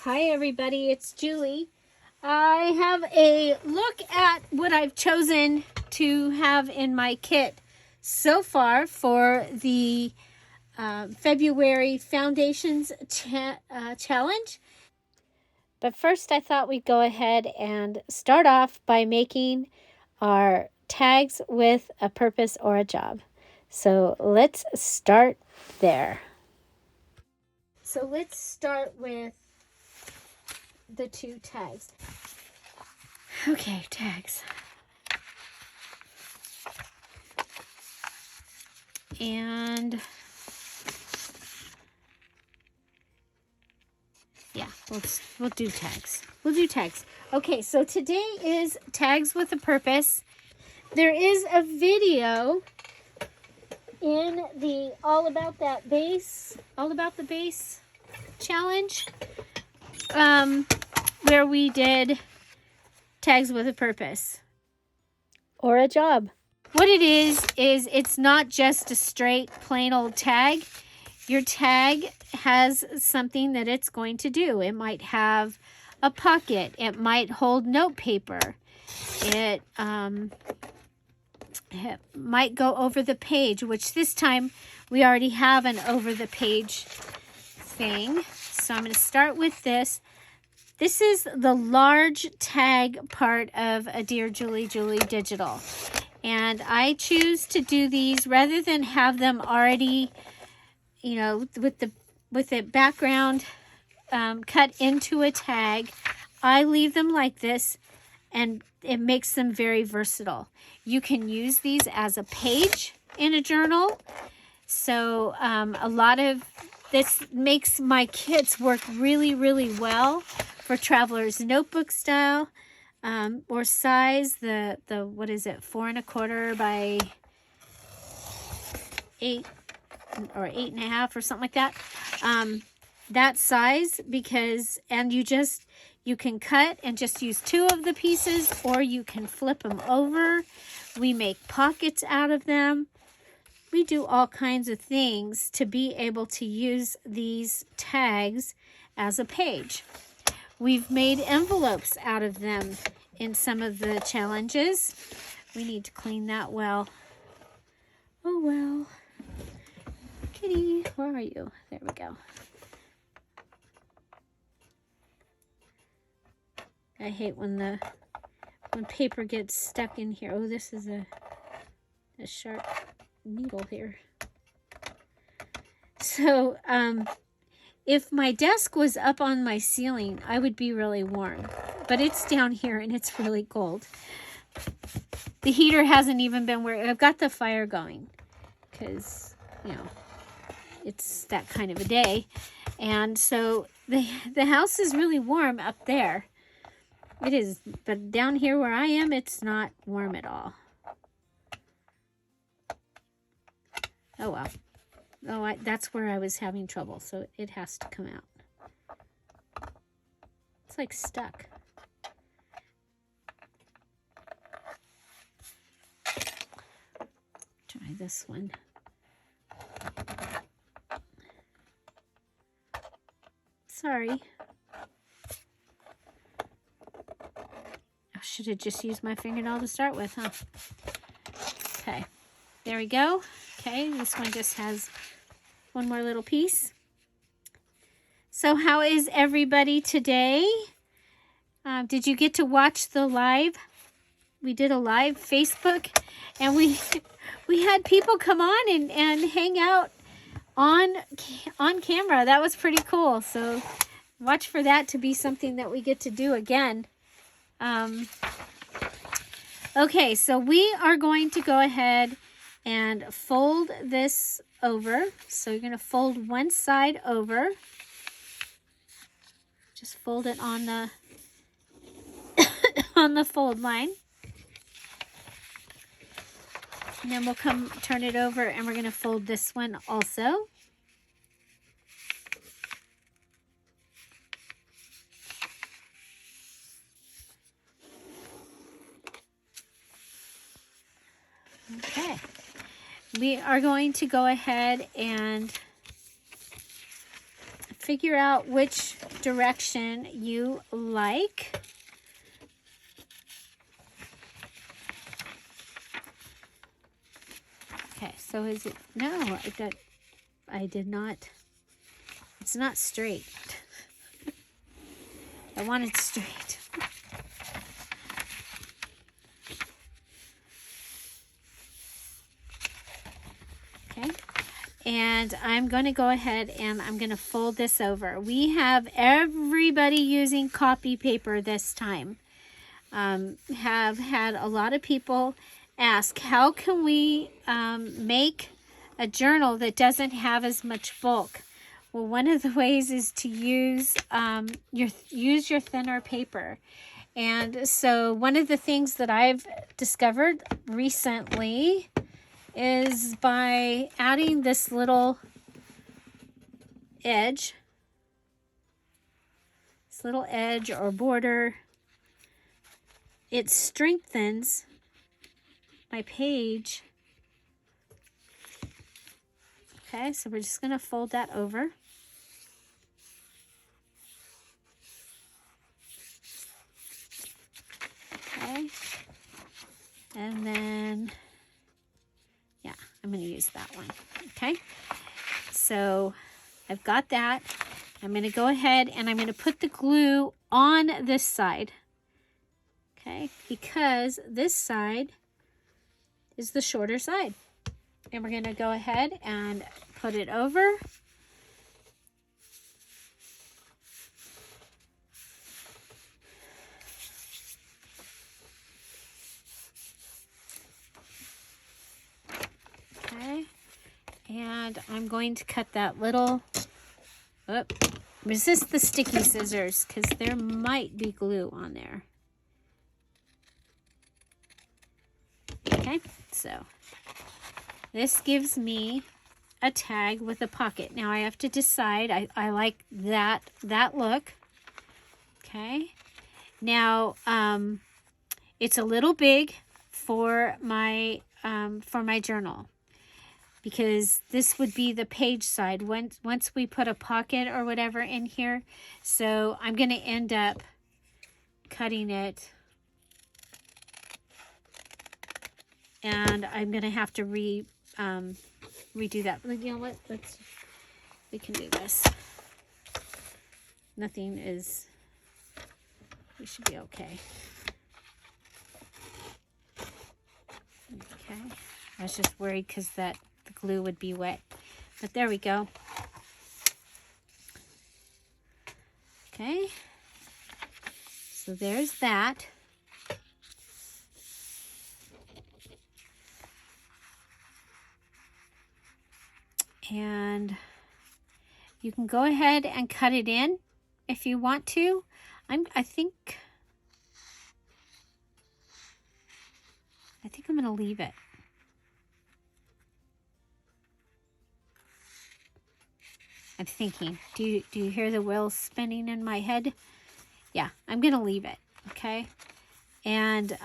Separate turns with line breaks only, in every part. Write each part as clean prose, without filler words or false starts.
Hi everybody, it's Julie. I have a look at what I've chosen to have in my kit so far for the February Foundations Challenge. But first I thought we'd go ahead and start off by making our tags with a purpose or a job. So let's start there. So let's start with the two tags. Okay, tags. And yeah, we'll do tags. We'll do tags. Okay, so today is tags with a purpose. There is a video in the All About the Base challenge, where we did tags with a purpose or a job. What it is it's not just a straight plain old tag. Your tag has something that it's going to do. It might have a pocket. It might hold note paper. It might go over the page, which this time we already have an over the page thing. So I'm going to start with this. This is the large tag part of a Dear Julie Digital. And I choose to do these rather than have them already, you know, with the background cut into a tag. I leave them like this, and it makes them very versatile. You can use these as a page in a journal. So a lot of this makes my kits work really, really well for traveler's notebook style. Or size, the what is it, 4 1/4 by 8 or 8 1/2 or something like that. That size, because you can cut and just use 2 of the pieces, or you can flip them over. We make pockets out of them. We do all kinds of things to be able to use these tags as a page. We've made envelopes out of them in some of the challenges. We need to clean that well. Oh well. Kitty, where are you? There we go. I hate when paper gets stuck in here. Oh, this is a sharp needle here. So, if my desk was up on my ceiling, I would be really warm. But it's down here and it's really cold. The heater hasn't even been working. I've got the fire going because, you know, it's that kind of a day. And so the house is really warm up there. It is, but down here where I am, it's not warm at all. Oh well. Oh, that's where I was having trouble, so it has to come out. It's like stuck. Try this one. Sorry. I should have just used my fingernail to start with, huh? Okay, there we go. Okay, this one just has one more little piece. So how is everybody today? Did you get to watch the live? We did a live Facebook, and we had people come on and hang out on camera. That was pretty cool. So watch for that to be something that we get to do again. Okay, so we are going to go ahead and fold this over. So you're going to fold one side over. Just fold it on the on the fold line. And then we'll turn it over, and we're going to fold this one also. Okay. We are going to go ahead and figure out which direction you like. Okay, so is it, no, I did not, it's not straight. I want it straight. Okay, and I'm going to go ahead and I'm going to fold this over. We have everybody using copy paper this time. Have had a lot of people ask, how can we make a journal that doesn't have as much bulk? Well, one of the ways is to use your thinner paper. And so one of the things that I've discovered recently is by adding this little edge, or border, it strengthens my page. Okay, so we're just going to fold that over. Okay, and then, yeah, I'm going to use that one. Okay, so I've got that. I'm going to go ahead and I'm going to put the glue on this side. Okay, because this side is the shorter side. And we're going to go ahead and put it over. Okay, and I'm going to cut that little, resist the sticky scissors because there might be glue on there. Okay, so this gives me a tag with a pocket. Now I have to decide, I like that look. Okay, now it's a little big for my journal, because this would be the page side once we put a pocket or whatever in here. So I'm going to end up cutting it, and I'm going to have to redo that. But you know what? We can do this. Nothing is, we should be okay. Okay. I was just worried because the glue would be wet. But there we go. Okay. So there's that. And you can go ahead and cut it in if you want to. I think I'm going to leave it. I'm thinking, do you hear the wheels spinning in my head? Yeah, I'm going to leave it, okay? And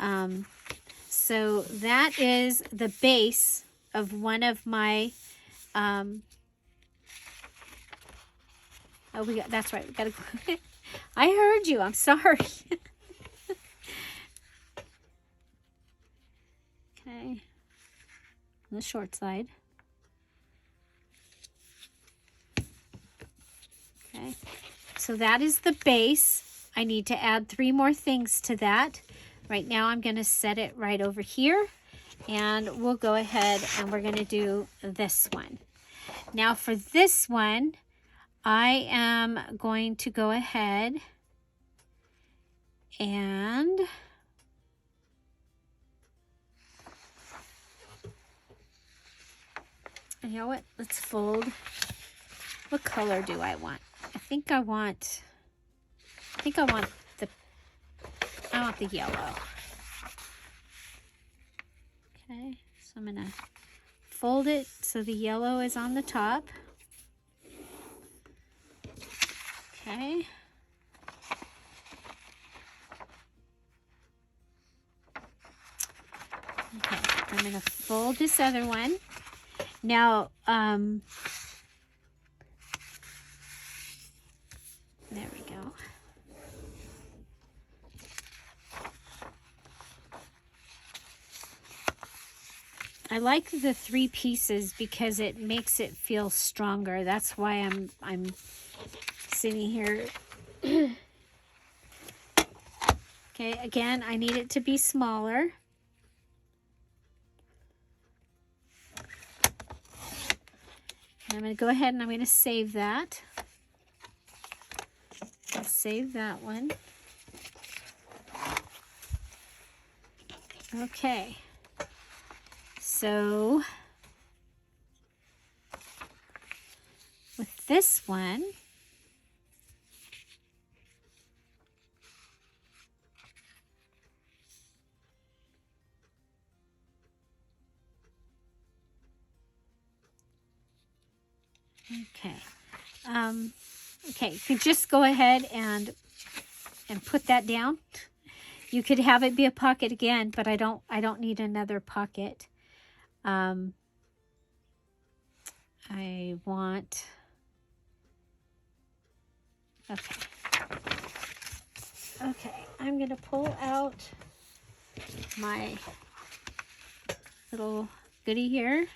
so that is the base of one of my, that's right, we got to, I heard you, I'm sorry. Okay, on the short side. Okay, so that is the base. I need to add 3 more things to that. Right now I'm going to set it right over here, and we'll go ahead and we're going to do this one. Now for this one, I am going to go ahead and you know what? Let's fold. What color do I want? I think I want the yellow. Okay, so I'm gonna fold it so the yellow is on the top. Okay. Okay, I'm gonna fold this other one. Now, there we go. I like the 3 pieces because it makes it feel stronger. That's why I'm sitting here. Okay, again, I need it to be smaller. And I'm going to go ahead and I'm going to save that. I'll save that one. Okay. So with this one, okay. Okay, you can just go ahead and put that down. You could have it be a pocket again, but I don't need another pocket. I want, okay. Okay, I'm going to pull out my little goodie here.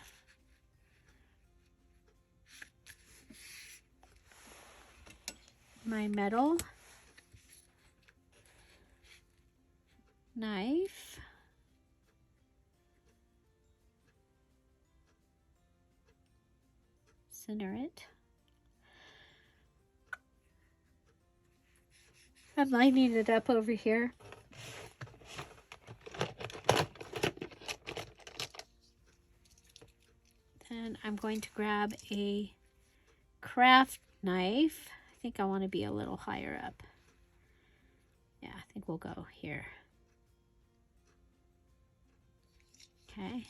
My metal knife. Center it. I'm lining it up over here. Then I'm going to grab a craft knife. I think I want to be a little higher up. Yeah, I think we'll go here. Okay.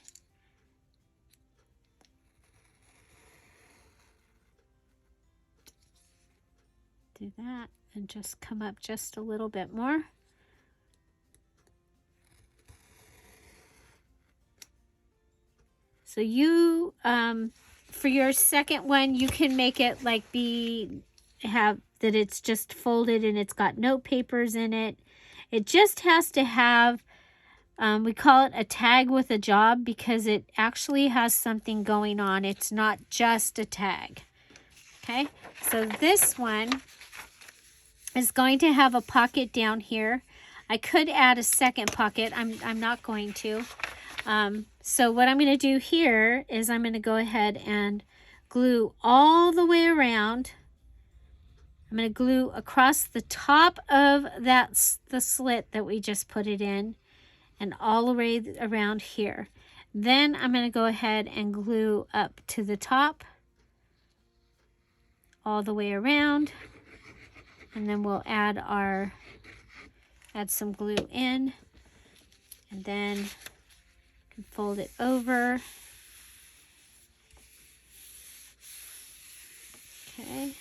Do that and just come up just a little bit more. So you, for your second one, you can make it like have that it's just folded and it's got note papers in it. It just has to have, we call it a tag with a job because it actually has something going on. It's not just a tag. Okay, so this one is going to have a pocket down here. I could add a second pocket. I'm not going to. So what I'm going to do here is I'm going to go ahead and glue all the way around. I'm going to glue across the top of the slit that we just put it in and all the way around here. Then I'm going to go ahead and glue up to the top all the way around. And then we'll add some glue in, and then can fold it over. Okay,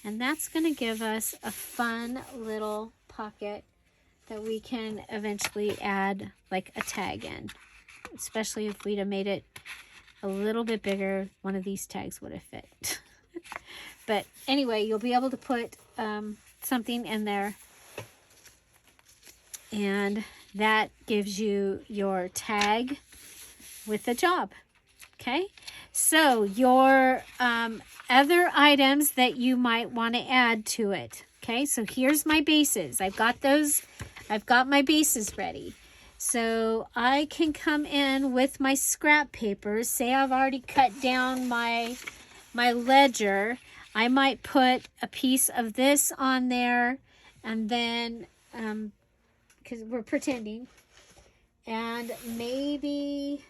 and that's going to give us a fun little pocket that we can eventually add like a tag in, especially if we'd have made it a little bit bigger. One of these tags would have fit. But anyway, you'll be able to put something in there, and that gives you your tag with a job. Okay, so your other items that you might want to add to it. Okay, so here's my bases. I've got my bases ready. So I can come in with my scrap paper. Say I've already cut down my ledger. I might put a piece of this on there, and then, because we're pretending, and maybe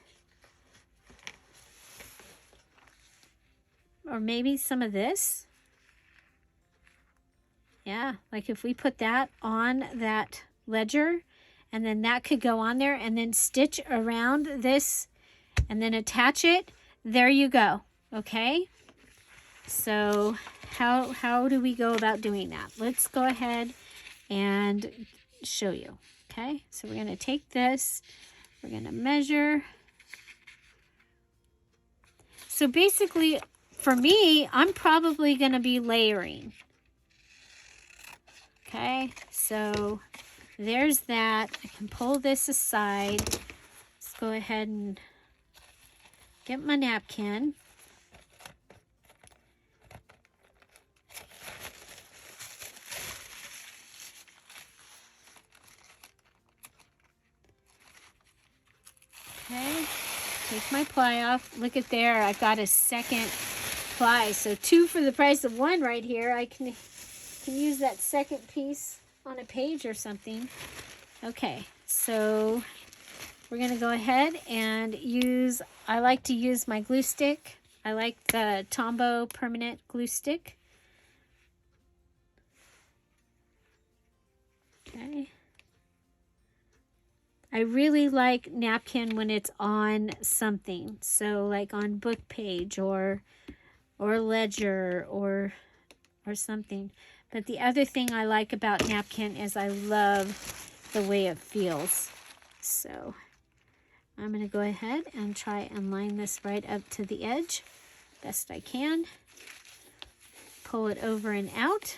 some of this. Yeah, like if we put that on that ledger, and then that could go on there, and then stitch around this, and then attach it. There you go. Okay. So how do we go about doing that? Let's go ahead and show you. Okay, so we're going to take this, we're going to measure. So basically, for me, I'm probably going to be layering. Okay, so there's that. I can pull this aside. Let's go ahead and get my napkin. Okay, take my ply off. Look at there, I've got a second ply. So 2 for the price of 1 right here. I can use that second piece on a page or something. Okay, so we're going to go ahead and use, I like to use my glue stick. I like the Tombow permanent glue stick. Okay. I really like napkin when it's on something. So like on book page or ledger or something. But the other thing I like about napkin is I love the way it feels. So I'm going to go ahead and try and line this right up to the edge best I can. Pull it over and out.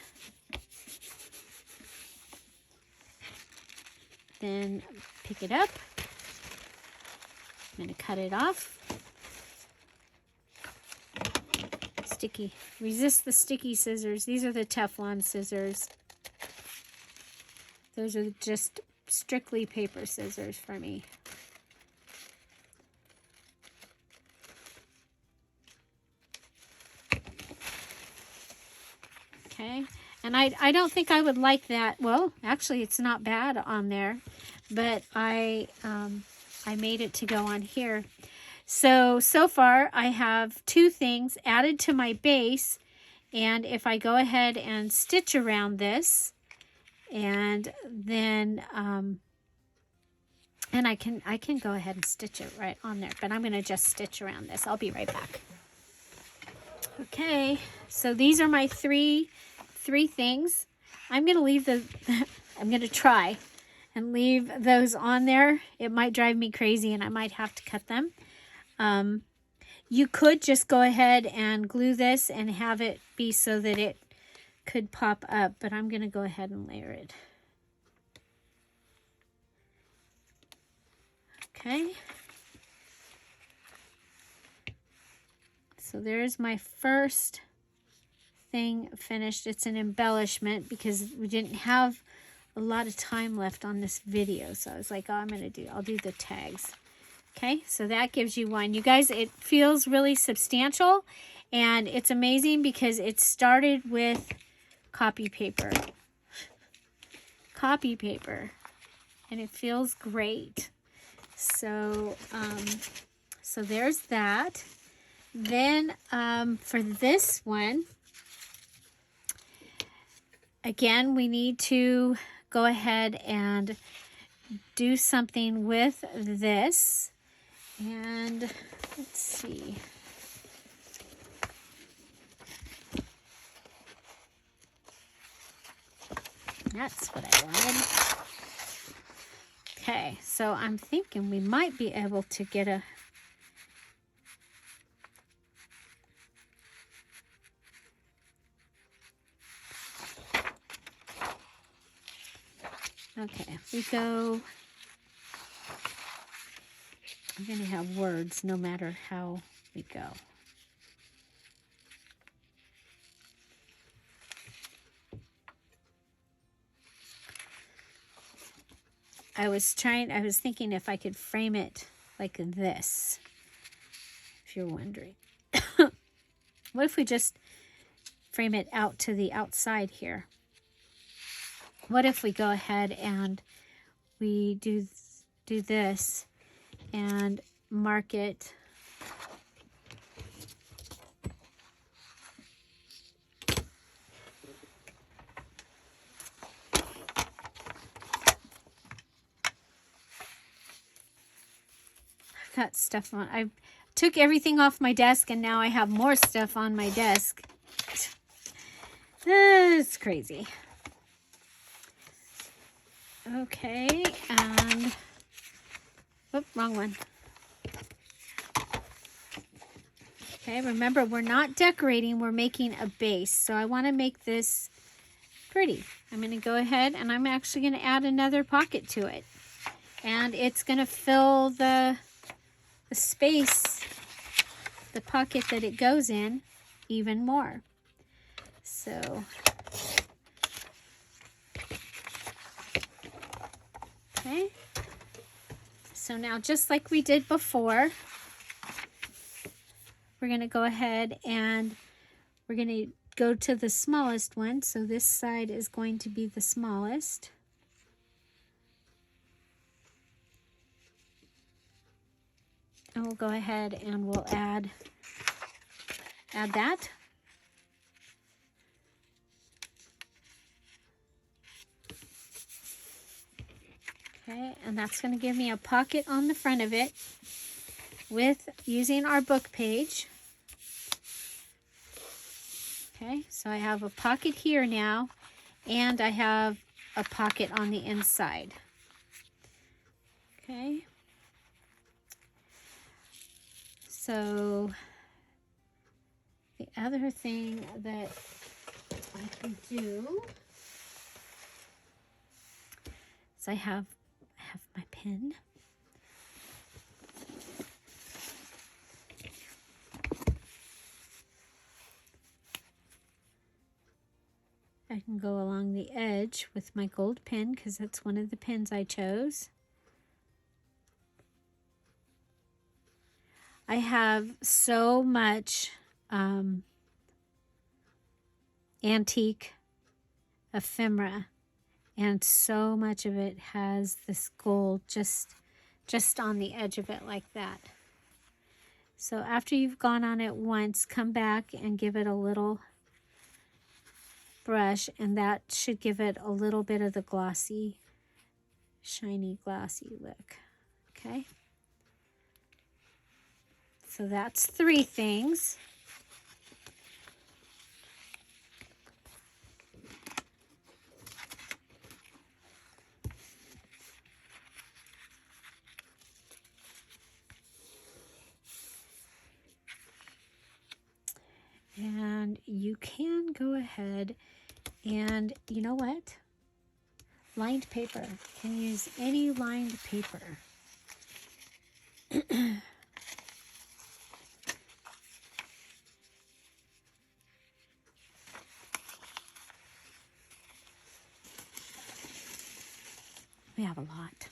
Then pick it up. I'm going to cut it off. Sticky. Resist the sticky scissors. These are the Teflon scissors. Those are just strictly paper scissors for me. Okay, and I don't think I would like that. Well, actually, it's not bad on there, but I made it to go on here. So far I have 2 things added to my base, and if I go ahead and stitch around this, and then and I can go ahead and stitch it right on there, but I'm going to just stitch around this. I'll be right back. Okay, so these are my three things. I'm going to leave I'm going to try and leave those on there. It might drive me crazy and I might have to cut them. You could just go ahead and glue this and have it be so that it could pop up, but I'm going to go ahead and layer it. Okay. So there's my first thing finished. It's an embellishment because we didn't have a lot of time left on this video. So I was like, oh, I'll do the tags. Okay, so that gives you one. You guys, it feels really substantial, and it's amazing because it started with copy paper. Copy paper. And it feels great. So, so there's that. Then for this one, again, we need to go ahead and do something with this. And let's see. That's what I wanted. Okay, so I'm thinking we might be able to get a okay, if we go, I'm going to have words no matter how we go. I was thinking if I could frame it like this, if you're wondering. What if we just frame it out to the outside here? What if we go ahead and we do this and mark it I've got stuff on. I took everything off my desk and now I have more stuff on my desk. It's crazy. Okay, and oh, wrong one. Okay, remember we're not decorating, we're making a base. So I want to make this pretty. I'm going to go ahead and I'm actually going to add another pocket to it. And it's going to fill the space the pocket that it goes in even more. So, okay. So now, just like we did before, we're going to go ahead and we're going to go to the smallest one. So this side is going to be the smallest. And we'll go ahead and we'll add that. Okay, and that's going to give me a pocket on the front of it with using our book page. Okay, so I have a pocket here now, and I have a pocket on the inside. Okay. So the other thing that I can do is I have my pen. I can go along the edge with my gold pen because that's one of the pens I chose. I have so much antique ephemera, and so much of it has this gold just on the edge of it like that. So after you've gone on it once, come back and give it a little brush, and that should give it a little bit of the glossy, shiny, glossy look. Okay. So that's 3 things. And you can go ahead and, you know what? Lined paper. You can use any lined paper. We have a lot. It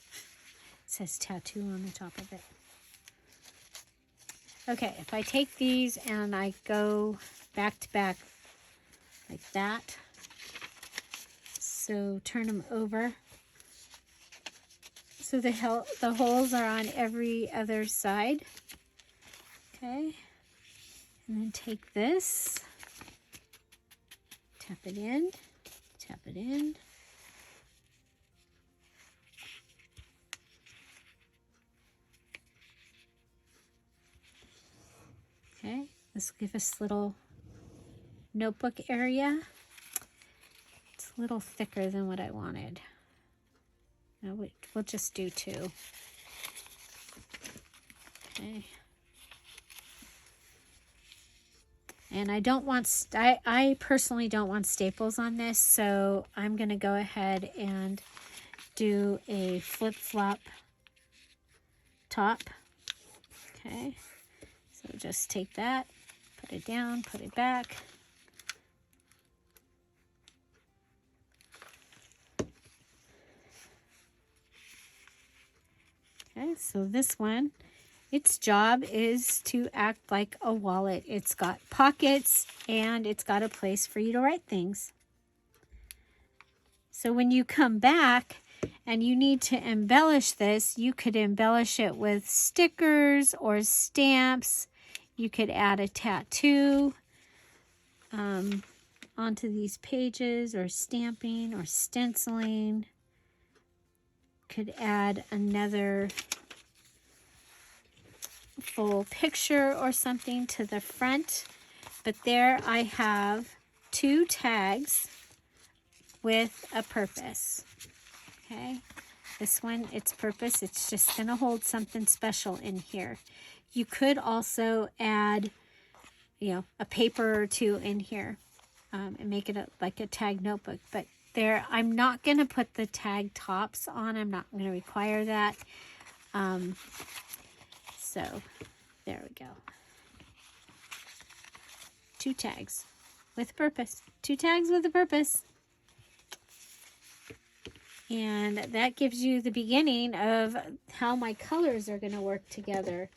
says tattoo on the top of it. Okay, if I take these and I go back to back like that, so turn them over so the holes are on every other side. Okay, and then take this, tap it in, tap it in. Okay, this will give us little notebook area. It's a little thicker than what I wanted. No, we'll just do 2. Okay. And I don't want, I personally don't want staples on this, so I'm going to go ahead and do a flip-flop top. Okay. So just take that, put it down, put it back. Okay, so this one, its job is to act like a wallet. It's got pockets and it's got a place for you to write things. So when you come back and you need to embellish this, you could embellish it with stickers or stamps. You could add a tattoo onto these pages, or stamping or stenciling. Could add another full picture or something to the front. But there I have 2 tags with a purpose. Okay, this one, its purpose, it's just going to hold something special in here. You could also add, a paper or 2 in here and make it like a tag notebook. But there, I'm not going to put the tag tops on. I'm not going to require that. So there we go. 2 tags with purpose. 2 tags with a purpose. And that gives you the beginning of how my colors are going to work together.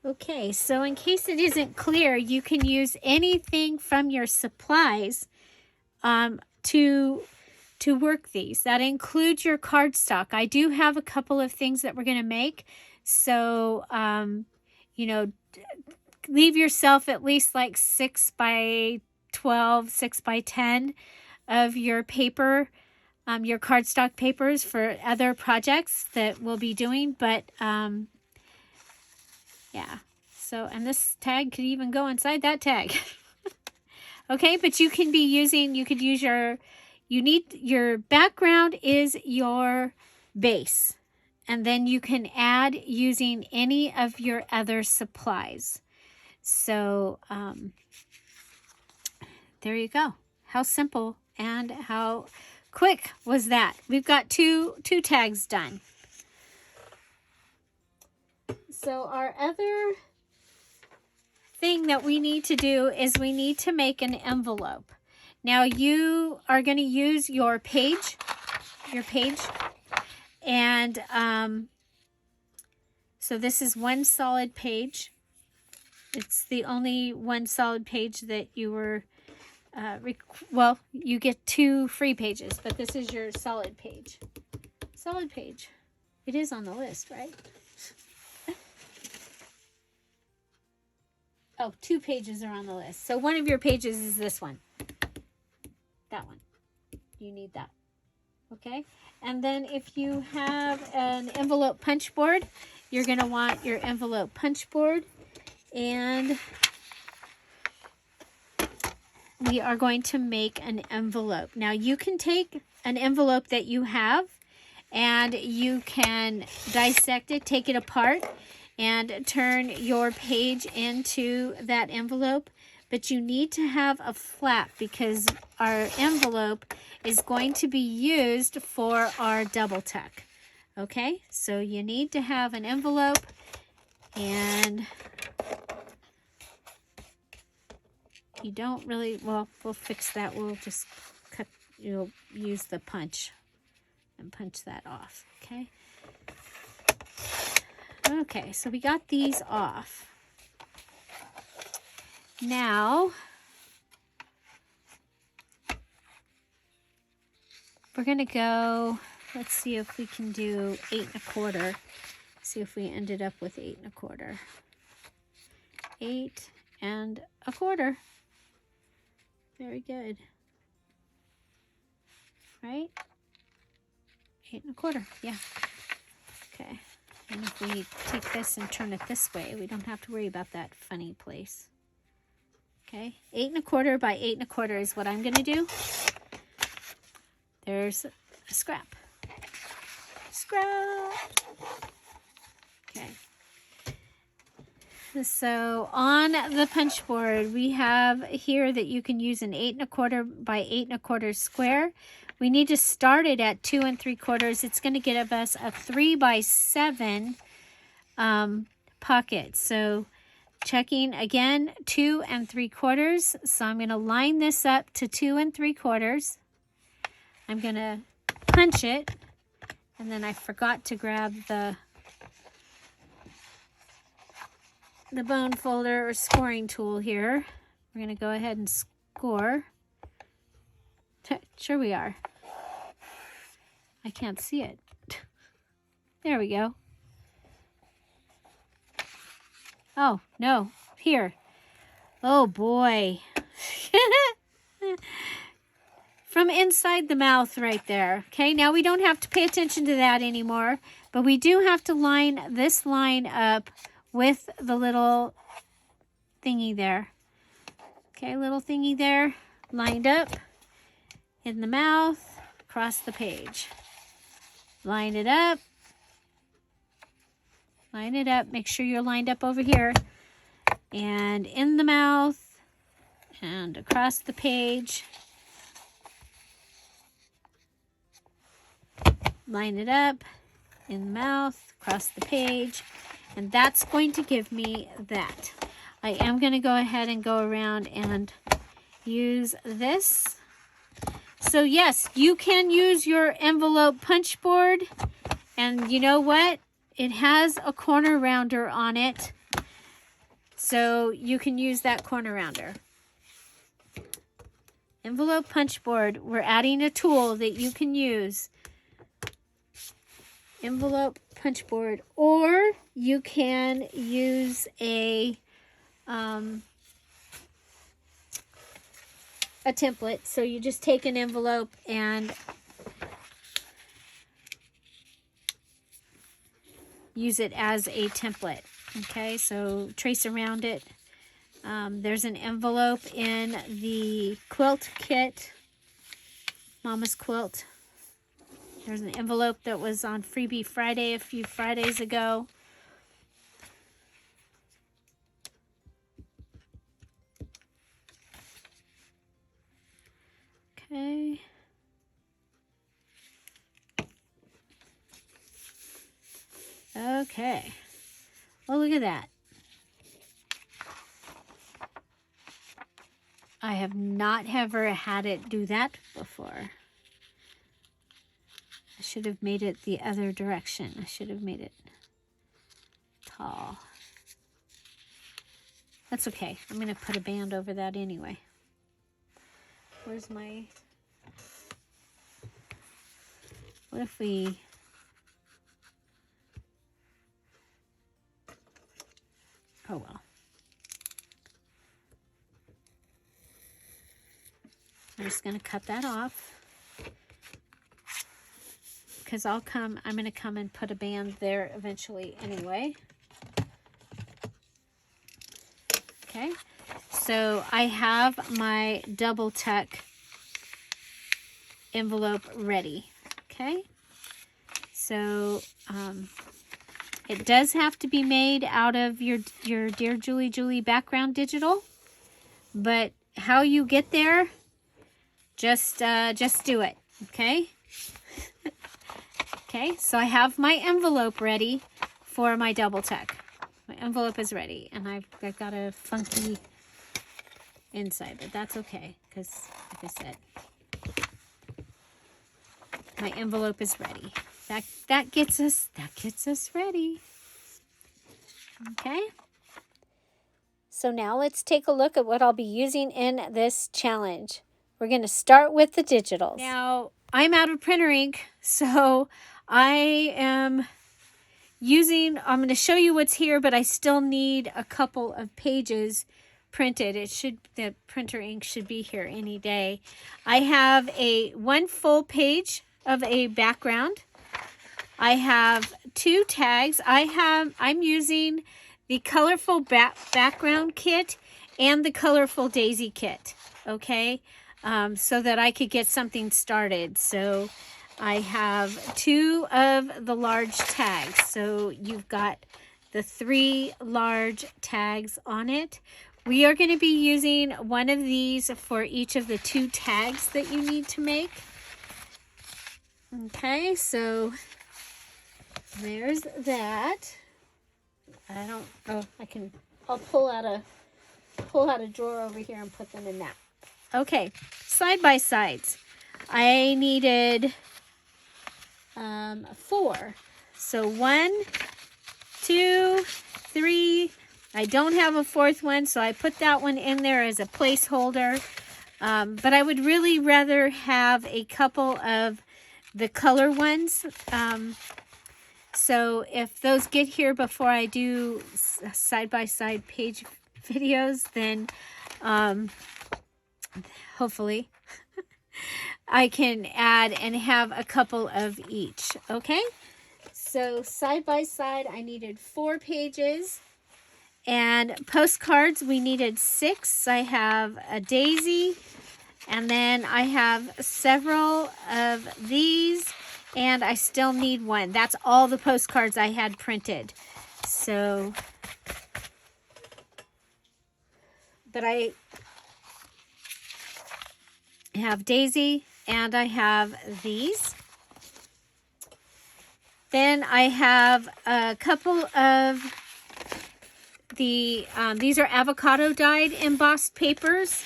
Okay, so in case it isn't clear, you can use anything from your supplies to work these. That includes your cardstock. I do have a couple of things that we're going to make. So, you know, leave yourself at least like 6 by 12, 6 by 10 of your paper, your cardstock papers for other projects that we'll be doing. But, yeah. So, and this tag could even go inside that tag. Okay, but you can be using, you could use your, your background is your base. And then you can add using any of your other supplies. So, there you go. How simple and how quick was that? We've got two tags done. So our other thing that we need to do is we need to make an envelope. Now you are going to use your page, and so this is one solid page. It's the only one solid page that you were, well, you get 2 free pages, but this is your solid page. Solid page. It is on the list, right? Oh, 2 pages are on the list. So one of your pages is this one. That one. You need that. Okay? And then if you have an envelope punch board, you're going to want your envelope punch board. And we are going to make an envelope. Now you can take an envelope that you have and you can dissect it, take it apart, and turn your page into that envelope. But you need to have a flap because our envelope is going to be used for our double tuck. Okay, so you need to have an envelope, and you don't really, well, we'll fix that. We'll just cut, you'll use the punch and punch that off, okay? Okay, so we got these off. Now, we're going to go, let's see if we can do 8 1/4. See if we ended up with 8 1/4. 8 1/4. Very good. Right? 8 1/4, yeah. Okay. And if we take this and turn it this way, we don't have to worry about that funny place. Okay, 8 1/4 by 8 1/4 is what I'm going to do. There's a scrap. Scrap. Okay. So on the punch board, we have here that you can use an 8 1/4 by 8 1/4 square. We need to start it at 2 3/4. It's going to give us a 3 by 7 pocket. So checking again 2 3/4. So I'm going to line this up to 2 3/4. I'm going to punch it, and then I forgot to grab the bone folder or scoring tool here. We're going to go ahead and score. Sure we are. I can't see it. There we go. Oh, no. Here. Oh, boy. From inside the mouth right there. Okay, now we don't have to pay attention to that anymore, but we do have to line this line up with the little thingy there. Okay, little thingy there, lined up in the mouth, across the page. Line it up. Line it up. Make sure you're lined up over here. And in the mouth and across the page. Line it up in the mouth, across the page. And that's going to give me that. I am going to go ahead and go around and use this. So yes, you can use your envelope punch board, and you know what? It has a corner rounder on it, so you can use that corner rounder. Envelope punch board, we're adding a tool that you can use. Envelope punch board, or you can use a template. So you just take an envelope and use it as a template. Okay, so trace around it. There's an envelope in the quilt kit, Mama's Quilt. There's an envelope that was on Freebie Friday a few Fridays ago. Okay. Okay. Well, look at that. I have not ever had it do that before. I should have made it the other direction. I should have made it tall. That's okay. I'm going to put a band over that anyway. Where's my... What if we... Oh, well. I'm just going to cut that off. Because I'm going to come and put a band there eventually anyway. Okay. So I have my double tuck envelope ready. Okay. So, it does have to be made out of your Dear Julie background digital, but how you get there, just do it, okay? Okay, so I have my envelope ready for my double tuck. My envelope is ready, and I've got a funky inside, but that's okay, because like I said, my envelope is ready. That gets us ready. Okay. So now let's take a look at what I'll be using in this challenge. We're going to start with the digitals. Now, I'm out of printer ink, so I'm going to show you what's here, but I still need a couple of pages printed. The printer ink should be here any day. I have one full page of a background. I have 2 tags. I'm using the colorful background kit and the colorful daisy kit, okay, so that I could get something started. So I have 2 of the large tags. So you've got the 3 large tags on it. We are going to be using one of these for each of the 2 tags that you need to make. Okay, so there's that. I'll pull out a drawer over here and put them in that. Okay, side by sides. I needed 4. So 1, 2, 3. I don't have a 4th one, so I put that one in there as a placeholder. But I would really rather have a couple of the color ones. So if those get here before I do side-by-side page videos, then hopefully I can add and have a couple of each. Okay, so side-by-side I needed 4 pages, and postcards we needed 6. I have a daisy, and then I have several of these, and I still need 1. That's all the postcards I had printed. So, but I have daisy, and I have these. Then I have a couple of these are avocado dyed embossed papers.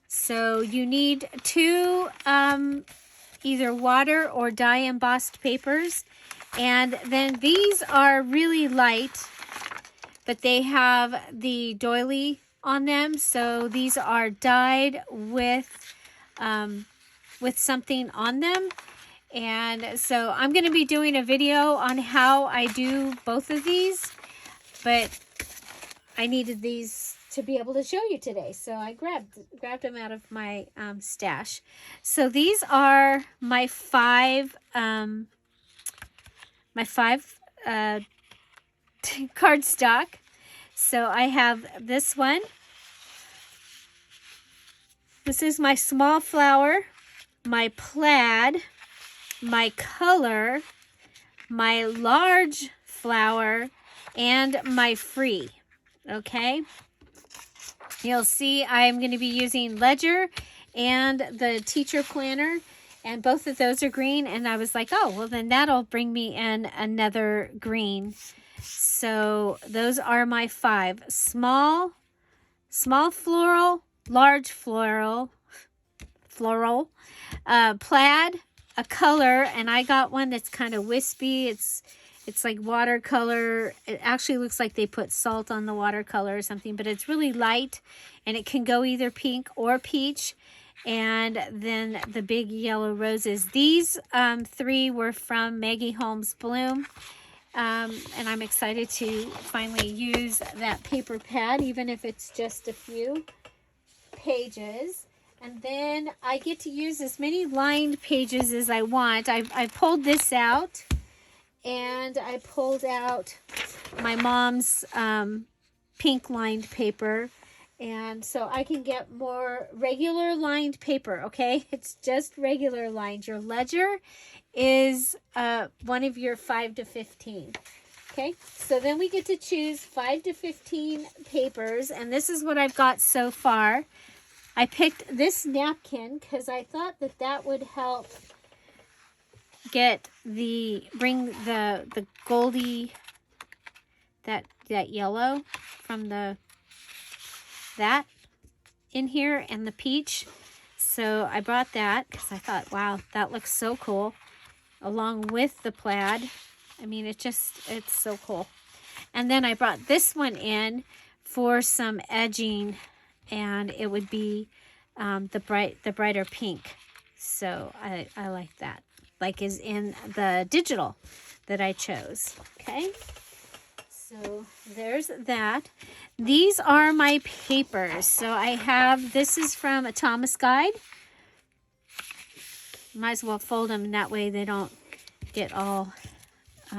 So you need two either water or dye embossed papers. And then these are really light, but they have the doily on them. So these are dyed with something on them. And so I'm going to be doing a video on how I do both of these, but I needed these to be able to show you today. So I grabbed them out of my stash. So these are my five cardstock. So I have this one. This is my small flower, my plaid, my color, my large flower, and my free. Okay, you'll see I'm going to be using Ledger and the teacher planner, and both of those are green. And I was like, oh, well, then that'll bring me in another green. So those are my five: small floral, large floral, plaid, a color, and I got one that's kind of wispy. It's like watercolor. It actually looks like they put salt on the watercolor or something, but it's really light, and it can go either pink or peach. And then the big yellow roses. These three were from Maggie Holmes Bloom. And I'm excited to finally use that paper pad, even if it's just a few pages. And then I get to use as many lined pages as I want. I pulled this out, and I pulled out my mom's pink lined paper. And so I can get more regular lined paper, okay? It's just regular lined. Your Ledger is one of your 5 to 15. Okay, so then we get to choose 5 to 15 papers, and this is what I've got so far. I picked this napkin because I thought that would help bring the goldy, that yellow from that in here, and the peach. So I brought that because I thought, wow, that looks so cool, along with the plaid. I mean, it's so cool. And then I brought this one in for some edging, and it would be the brighter pink. So I like that, like is in the digital that I chose. Okay, so there's that. These are my papers. So I have, this is from a Thomas Guide. Might as well fold them, that way they don't get all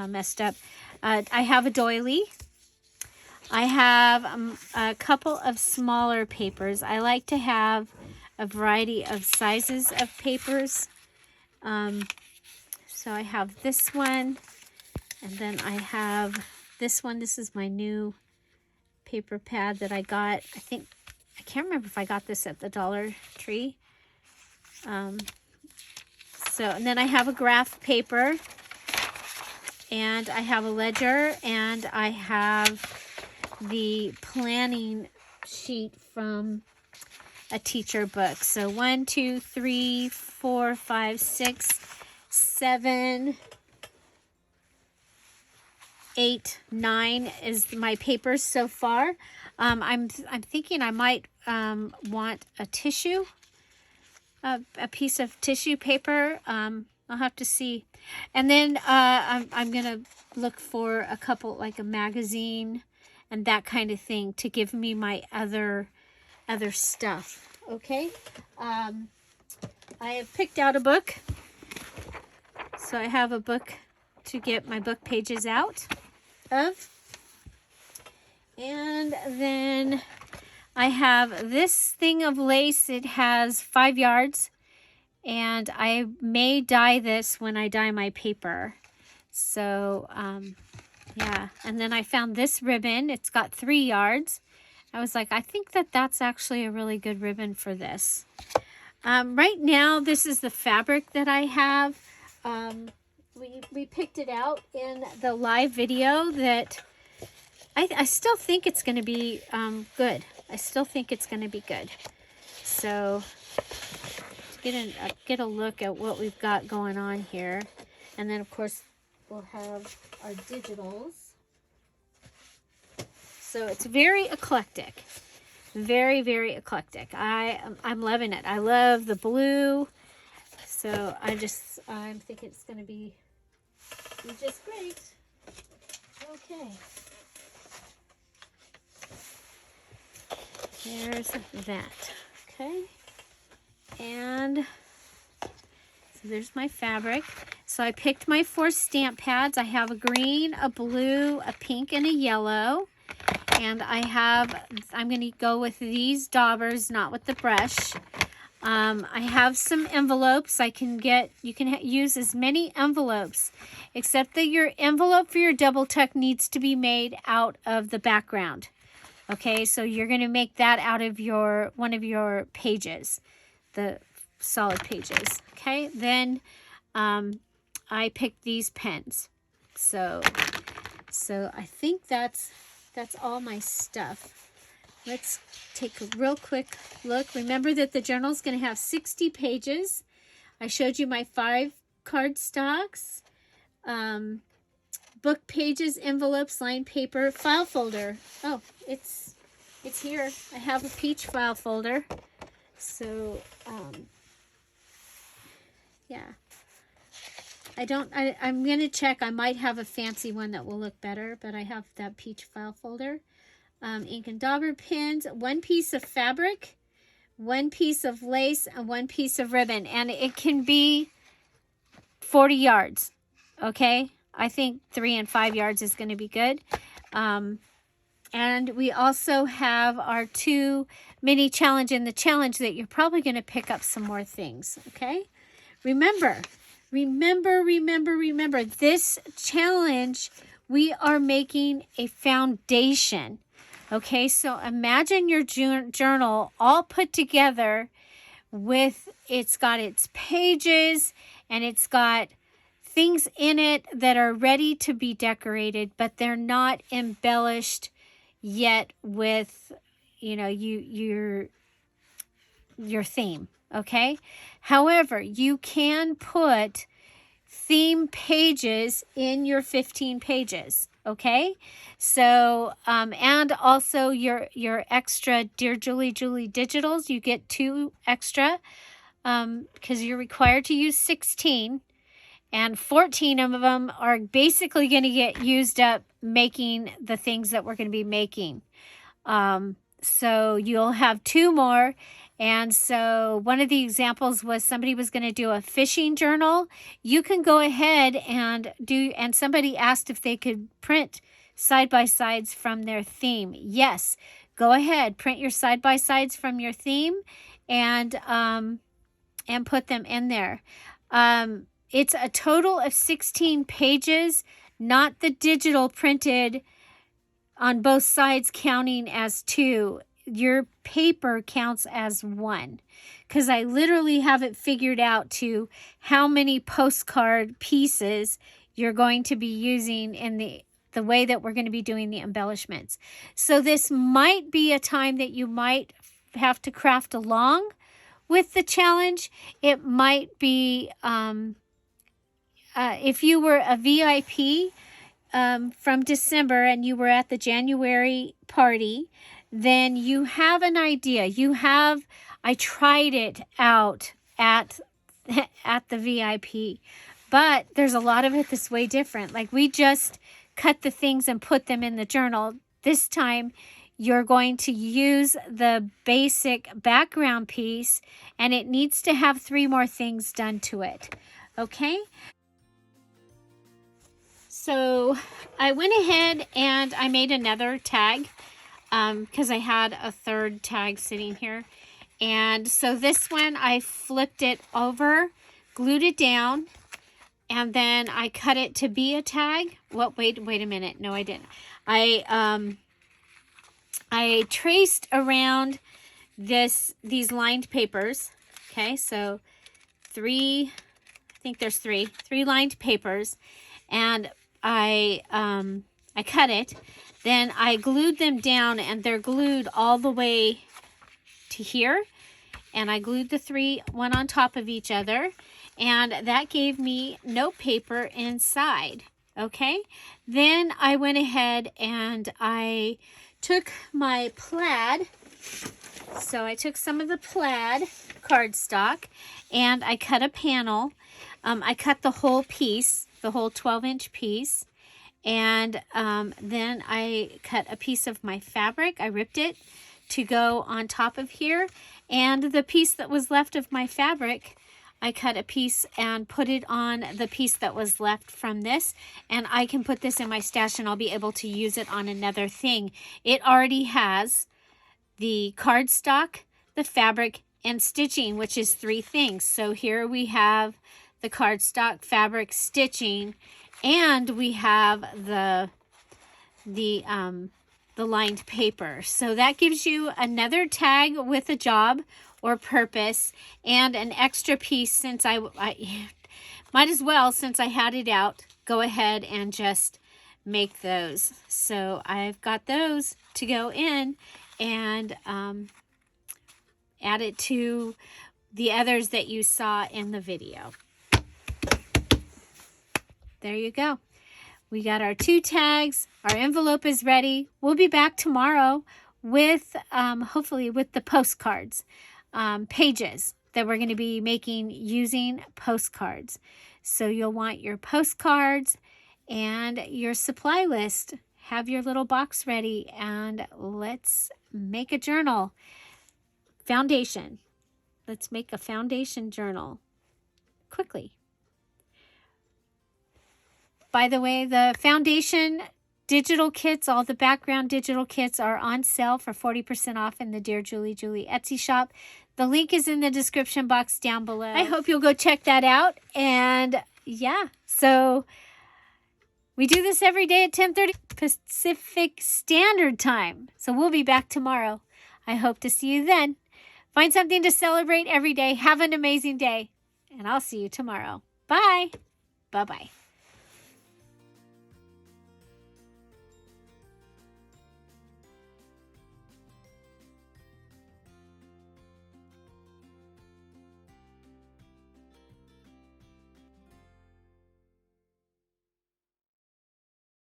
messed up. I have a doily. I have a couple of smaller papers. I like to have a variety of sizes of papers. So I have this one, and then I have this one. This is my new paper pad that I got. I can't remember if I got this at the Dollar Tree. And then I have a graph paper, and I have a Ledger, and I have the planning sheet from a teacher book. So 1, 2, 3, 4, 5, 6, 7, 8, 9 is my papers so far. I'm thinking I might want a tissue, a piece of tissue paper. I'll have to see. And then I'm gonna look for a couple, like a magazine and that kind of thing, to give me my other stuff. Okay, I have picked out a book. So I have a book to get my book pages out of. And then I have this thing of lace. It has 5 yards, and I may dye this when I dye my paper. So yeah, and then I found this ribbon. It's got 3 yards. I was like, I think that's actually a really good ribbon for this. Right now, this is the fabric that I have. We picked it out in the live video that I still think it's going to be good. I still think it's going to be good. So get a look at what we've got going on here. And then, of course, we'll have our digitals. So it's very eclectic. Very, very eclectic. I'm loving it. I love the blue. So I'm thinking it's going to be just great. Okay. There's that. Okay. And so there's my fabric. So I picked my 4 stamp pads. I have a green, a blue, a pink, and a yellow. And I'm going to go with these daubers, not with the brush. I have some envelopes. You can use as many envelopes, except that your envelope for your double tuck needs to be made out of the background. Okay, so you're going to make that out of one of your pages, the solid pages. Okay, then I picked these pens. So I think that's all my stuff. Let's take a real quick look. Remember that the journal is going to have 60 pages. I showed you my 5 cardstocks, book pages, envelopes, lined paper, file folder. Oh, it's here. I have a peach file folder. So, yeah. I'm going to check. I might have a fancy one that will look better, but I have that peach file folder. Ink and dauber pins, 1 piece of fabric, 1 piece of lace, and 1 piece of ribbon. And it can be 40 yards, okay? I think 3 and 5 yards is going to be good. And we also have our 2 mini challenge in the challenge that you're probably going to pick up some more things, okay? Remember, this challenge, we are making a foundation. Okay, so imagine your journal all put together it's got its pages and it's got things in it that are ready to be decorated, but they're not embellished yet with, your theme, okay? However, you can put theme pages in your 15 pages. Okay, so and also your extra Dear Julie digitals, you get 2 extra because you're required to use 16, and 14 of them are basically going to get used up making the things that we're going to be making. So you'll have 2 more. And so one of the examples was somebody was going to do a fishing journal. You can go ahead and somebody asked if they could print side-by-sides from their theme. Yes, go ahead, print your side-by-sides from your theme and put them in there. It's a total of 16 pages, not the digital printed on both sides counting as 2. Your paper counts as 1, because I literally have it figured out to how many postcard pieces you're going to be using in the way that we're going to be doing the embellishments. So this might be a time that you might have to craft along with the challenge. It might be if you were a VIP from December and you were at the January party, then you have an idea. I tried it out at the VIP, but there's a lot of it that's way different. Like, we just cut the things and put them in the journal. This time, you're going to use the basic background piece, and it needs to have 3 more things done to it. Okay? So I went ahead and I made another tag because I had a 3rd tag sitting here. And so this one, I flipped it over, glued it down, and then I cut it to be a tag. Well, wait a minute. No, I didn't. I traced around these lined papers. Okay, so 3, I think there's 3 lined papers, and I I cut it. Then I glued them down, and they're glued all the way to here. And I glued the three, one on top of each other. And that gave me note paper inside. Okay. Then I went ahead and I took my plaid. So I took some of the plaid cardstock and I cut a panel. I cut the whole piece, the whole 12-inch piece. And then I cut a piece of my fabric. I ripped it to go on top of here. And the piece that was left of my fabric, I cut a piece and put it on the piece that was left from this. And I can put this in my stash and I'll be able to use it on another thing. It already has the cardstock, the fabric, and stitching, which is 3 things. So here we have the cardstock, fabric, stitching, and we have the lined paper. So that gives you another tag with a job or purpose and an extra piece. Since I might as well, since I had it out, go ahead and just make those. So I've got those to go in and add it to the others that you saw in the video. There you go. We got our 2 tags. Our envelope is ready. We'll be back tomorrow with, hopefully with the postcards, pages that we're going to be making using postcards. So you'll want your postcards and your supply list. Have your little box ready and let's make a journal. Foundation. Let's make a foundation journal quickly. By the way, the foundation digital kits, all the background digital kits are on sale for 40% off in the Dear Julie Etsy shop. The link is in the description box down below. I hope you'll go check that out. And yeah, so we do this every day at 10:30 Pacific Standard Time. So we'll be back tomorrow. I hope to see you then. Find something to celebrate every day. Have an amazing day. And I'll see you tomorrow. Bye. Bye-bye.